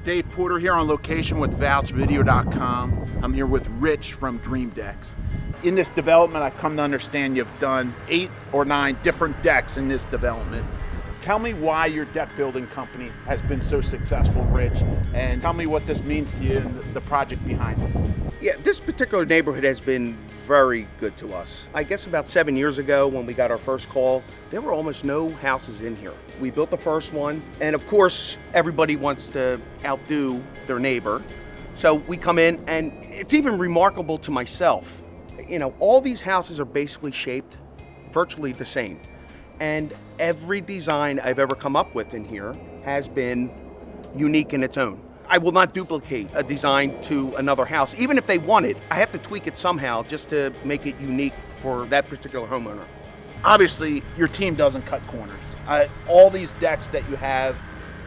Dave Porter here on location with vouchvideo.com. I'm here with Rich from Dream Decks. In this development, I've come to understand you've done 8 or 9 different decks in this development. Tell me why your deck building company has been so successful, Rich, and tell me what this means to you and the project behind this. Yeah, this particular neighborhood has been very good to us. I guess about 7 years ago when we got our first call, there were almost no houses in here. We built the first one, and of course, everybody wants to outdo their neighbor. So we come in, and it's even remarkable to myself. You know, all these houses are basically shaped virtually the same. And every design I've ever come up with in here has been unique in its own. I will not duplicate a design to another house. Even if they want it, I have to tweak it somehow just to make it unique for that particular homeowner. Obviously, your team doesn't cut corners. All these decks that you have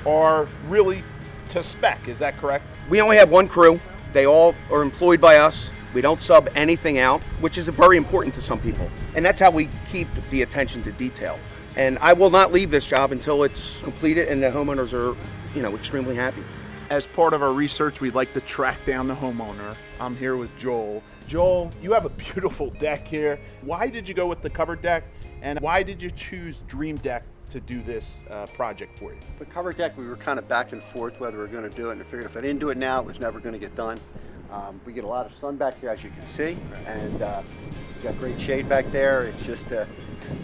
are really to spec, is that correct? We only have one crew. They all are employed by us. We don't sub anything out, which is very important to some people. And that's how we keep the attention to detail. And I will not leave this job until it's completed and the homeowners are, extremely happy. As part of our research, we'd like to track down the homeowner. I'm here with Joel. Joel, you have a beautiful deck here. Why did you go with the covered deck? And why did you choose Dream Deck to do this project for you? The covered deck, we were kind of back and forth whether we were going to do it, and I figured if I didn't do it now, it was never going to get done. We get a lot of sun back here, as you can see, and we got great shade back there. It's just a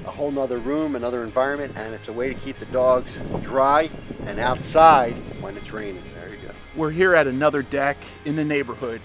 whole nother room, another environment, and it's a way to keep the dogs dry and outside when it's raining. There you go. We're here at another deck in the neighborhood.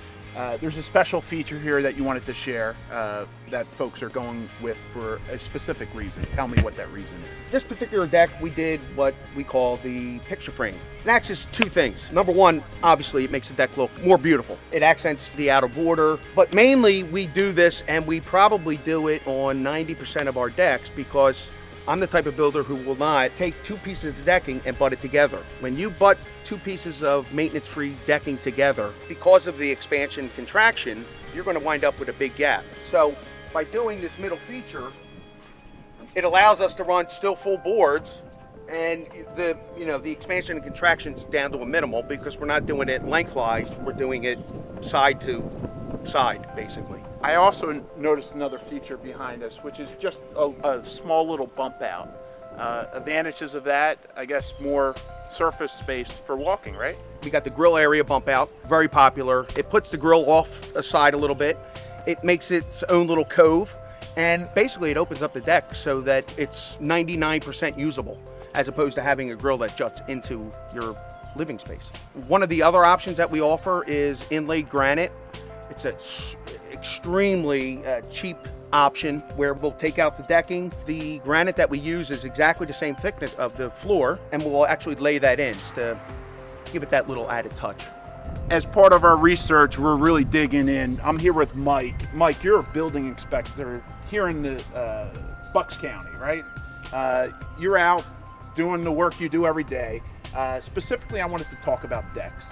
There's a special feature here that you wanted to share that folks are going with for a specific reason. Tell me what that reason is. This particular deck, we did what we call the picture frame. It acts as 2 things. Number one, obviously it makes the deck look more beautiful. It accents the outer border, but mainly we do this, and we probably do it on 90% of our decks, because I'm the type of builder who will not take 2 pieces of decking and butt it together. When you butt 2 pieces of maintenance-free decking together, because of the expansion contraction, you're going to wind up with a big gap. So by doing this middle feature, it allows us to run still full boards, and the expansion and contraction's down to a minimal, because we're not doing it lengthwise, we're doing it side to side, basically. I also noticed another feature behind us, which is just a small little bump out. Advantages of that, I guess, more surface space for walking, right? We got the grill area bump out, very popular. It puts the grill off aside a little bit. It makes its own little cove, and basically it opens up the deck so that it's 99% usable, as opposed to having a grill that juts into your living space. One of the other options that we offer is inlaid granite. It's an extremely cheap option where we'll take out the decking. The granite that we use is exactly the same thickness of the floor, and we'll actually lay that in just to give it that little added touch. As part of our research, we're really digging in. I'm here with Mike. Mike, you're a building inspector here in the Bucks County, right? You're out doing the work you do every day. Specifically, I wanted to talk about decks.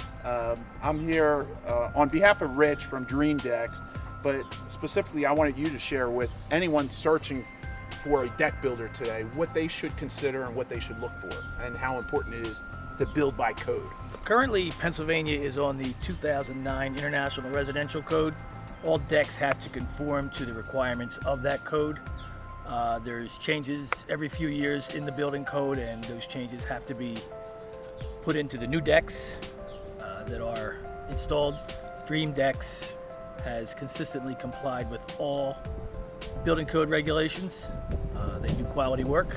I'm here on behalf of Rich from Dream Decks, but specifically I wanted you to share with anyone searching for a deck builder today what they should consider and what they should look for, and how important it is to build by code. Currently, Pennsylvania is on the 2009 International Residential Code. All decks have to conform to the requirements of that code. There's changes every few years in the building code, and those changes have to be put into the new decks that are installed. Dream Decks has consistently complied with all building code regulations. They do quality work.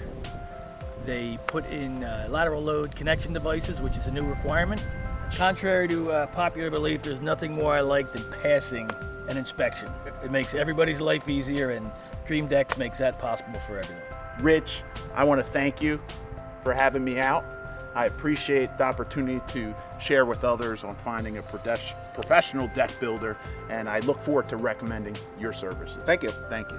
They put in lateral load connection devices, which is a new requirement. Contrary to popular belief, there's nothing more I like than passing an inspection. It makes everybody's life easier, and Dream Decks makes that possible for everyone. Rich, I want to thank you for having me out. I appreciate the opportunity to share with others on finding a professional deck builder, and I look forward to recommending your services. Thank you. Thank you.